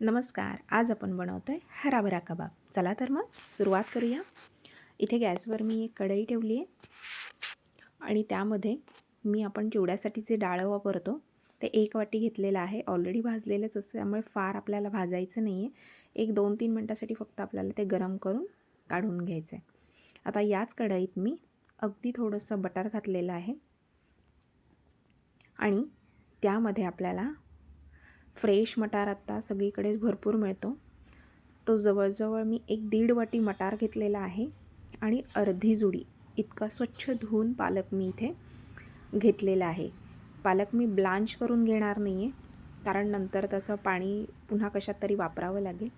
नमस्कार. आज आपण बनवतोय हराभरा कबाब. चला तर मग सुरुवात करूया. इथे गॅसवर मी एक कढई ठेवली आहे आणि त्यामध्ये आपण चिवड्यासाठी जे डाळ वापरतो ते 1 वाटी घेतलेलं आहे. ऑलरेडी भाजलेलंच असतं, त्यामुळे फार आपल्याला भाजायचं नाही आहे. एक 2-3 मिनटासाठी फक्त आपल्याला ते गरम करून काढून घ्यायचं आहे. आता याच कढईत मी अगदी थोडंसं बटर घातलेलं आहे आणि त्यामध्ये आपल्याला फ्रेश मटार आत्ता सगळीकडेच भरपूर मिळतो. तो जवळजवळ मी 1-1.5 वाटी मटार घेतलेला आहे आणि अर्धी जुडी इतका स्वच्छ धुवून पालक मी इथे घेतलेला आहे. पालक मी ब्लांच करून घेणार नाही आहे, कारण नंतर त्याचं पाणी पुन्हा कशात तरी वापरावं लागेल.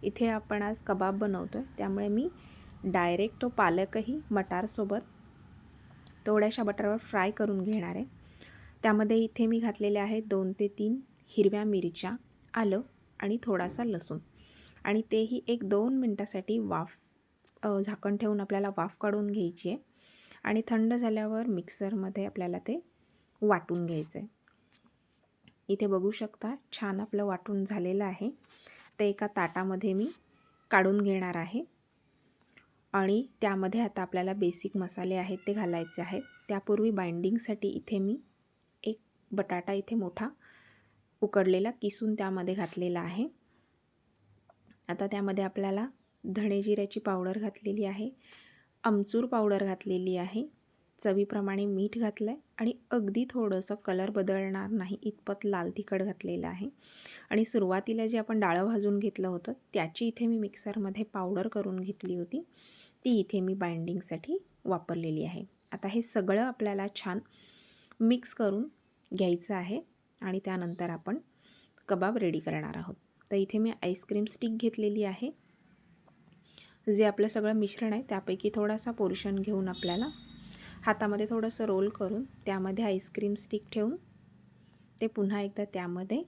इथे आपण आज कबाब बनवतो आहे, त्यामुळे मी डायरेक्ट तो पालकही मटारसोबत थोड्याशा बटरवर फ्राय करून घेणार आहे. त्यामध्ये इथे मी घातलेले आहेत 2 ते 3 हिरव्या मिरच्या, आलं आणि थोडासा लसूण आणि तेही 1-2 मिनटासाठी झाकण ठेवून आपल्याला वाफ काढून घ्यायची आहे आणि थंड झाल्यावर मिक्सरमध्ये आपल्याला ते वाटून घ्यायचं आहे. इथे बघू शकता छान आपलं वाटून झालेलं आहे. ते एका ताटामध्ये मी काढून घेणार आहे आणि त्यामध्ये आता आपल्याला बेसिक मसाले आहेत ते घालायचे आहेत. त्यापूर्वी बाइंडिंगसाठी इथे मी एक बटाटा इथे मोठा उकडलेला किसून त्यामध्ये घातलेला आहे. आता त्यामध्ये आपल्याला धणे जिऱ्याची पावडर घातलेली आहे, आमचूर पावडर घातलेली आहे, चवीप्रमाणे मीठ घातलं आहे आणि अगदी थोडंसं कलर बदलणार नाही इतपत लाल तिखट घातलेलं आहे. आणि सुरुवातीला जे आपण डाळ भाजून घेतलं होतं त्याची इथे मी मिक्सरमध्ये पावडर करून घेतली होती, ती इथे मी बाइंडिंगसाठी वापरलेली आहे. आता हे सगळं आपल्याला छान मिक्स करून घ्यायचं आहे आणि त्यानंतर आपण कबाब रेडी करणार आहोत. तर इथे मी आईस्क्रीम स्टिक घेतलेली आहे. जे आपलं सगळं मिश्रण आहे त्यापैकी थोडासा पोर्शन घेऊन आपल्याला हातामध्ये थोडंसं रोल करून त्यामध्ये आईस्क्रीम स्टिक ठेवून ते पुन्हा एकदा त्यामध्ये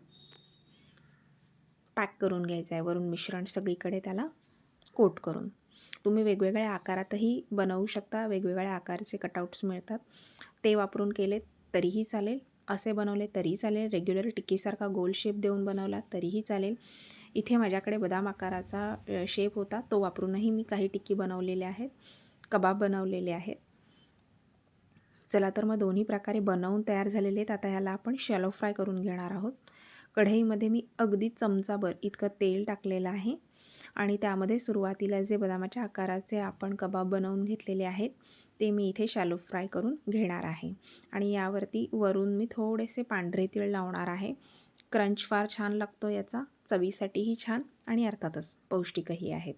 पॅक करून घ्यायचं आहे, वरून मिश्रण सगळीकडे त्याला कोट करून. तुम्ही वेगवेगळ्या आकारातही बनवू शकता, वेगवेगळ्या आकारचे कटआउट्स मिळतात, ते वापरून केले तरीही चालेल, असे बनवले तरीही चालेल, रेग्युलर टिक्कीसारखा गोल शेप देऊन बनवला तरीही चालेल. इथे माझ्याकडे बदाम आकाराचा शेप होता, तो वापरूनही मी काही टिक्की बनवलेल्या आहेत, कबाब बनवलेले आहेत. चला तर मग दोन्ही प्रकारे बनवून तयार झालेले आहेत. आता ह्याला आपण शॅलो फ्राय करून घेणार आहोत. कढईमध्ये मी अगदी चमचाभर इतकं तेल टाकलेलं आहे आणि त्यामध्ये सुरुवातीला जे बदामाच्या आकाराचे आपण कबाब बनवून घेतलेले आहेत ते मी इथे शॅलो फ्राय करून घेणार आहे आणि यावरती वरून मी थोडेसे पांढरे तीळ लावणार आहे. क्रंच फार छान लागतो याचा, चवीसाठीही छान आणि अर्थातच पौष्टिकही आहेत.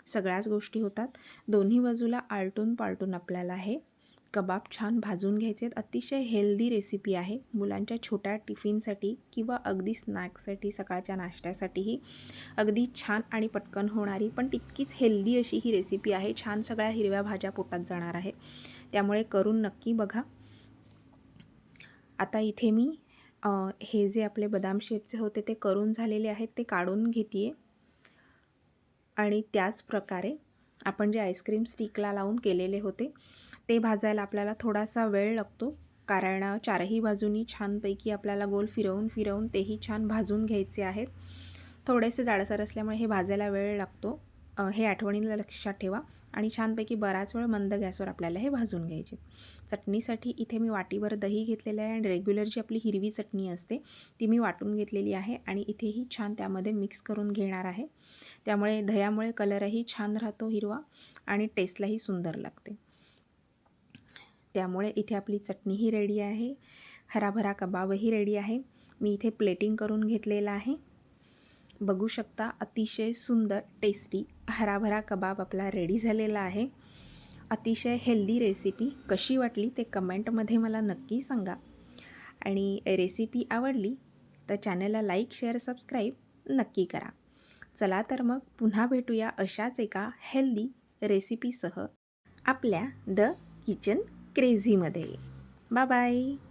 सगळ्याच गोष्टी होतात. दोन्ही बाजूला आलटून पालटून आपल्याला हे कबाब छान भाजून घ्यायचे आहेत. अतिशय हेल्दी रेसिपी आहे. मुलांच्या छोट्या टिफिनसाठी किंवा अगदी स्नॅक्ससाठी, सकाळच्या नाश्त्यासाठीही अगदी छान आणि पटकन होणारी पण तितकीच हेल्दी अशी ही रेसिपी आहे. छान सगळ्या हिरव्या भाज्या पोटात जाणार आहे, त्यामुळे करून नक्की बघा. आता इथे मी हे जे आपले बदाम शेपचे होते ते करून झालेले आहेत ते काढून घेते आहे आणि त्याच प्रकारे आपण जे आईस्क्रीम स्टिकला लावून केलेले होते ते भाजायला आपल्याला थोडासा वेळ लागतो, कारण चारही बाजूनी छानपैकी आपल्याला गोल फिरवून तेही छान भाजून घ्यायचे आहेत. थोडेसे जाडसर असल्यामुळे हे भाजायला वेळ लागतो, हे आठवणीला लक्षात ठेवा. आणि छानपैकी बराच वेळ मंद गॅसवर आपल्याला हे भाजून घ्यायचे. चटणीसाठी इथे मी वाटीभर दही घेतलेलं आहे आणि रेग्युलर जी आपली हिरवी चटणी असते ती मी वाटून घेतलेली आहे आणि इथेही छान त्यामध्ये मिक्स करून घेणार आहे. त्यामुळे दह्यामुळे कलरही छान राहतो हिरवा आणि टेस्टलाही सुंदर लागते. त्यामुळे इथे आपली चटणीही रेडी आहे, हराभरा कबाबही रेडी आहे. मी इथे प्लेटिंग करून घेतलेलं आहे. बघू शकता अतिशय सुंदर टेस्टी हराभरा कबाब आपला रेडी झालेला आहे. अतिशय हेल्दी रेसिपी. कशी वाटली ते कमेंटमध्ये मला नक्की सांगा आणि रेसिपी आवडली तर चॅनलला लाईक, शेअर, सबस्क्राईब नक्की करा. चला तर मग पुन्हा भेटूया अशाच एका हेल्दी रेसिपीसह आपल्या द किचन क्रेझीमध्ये. Bye bye.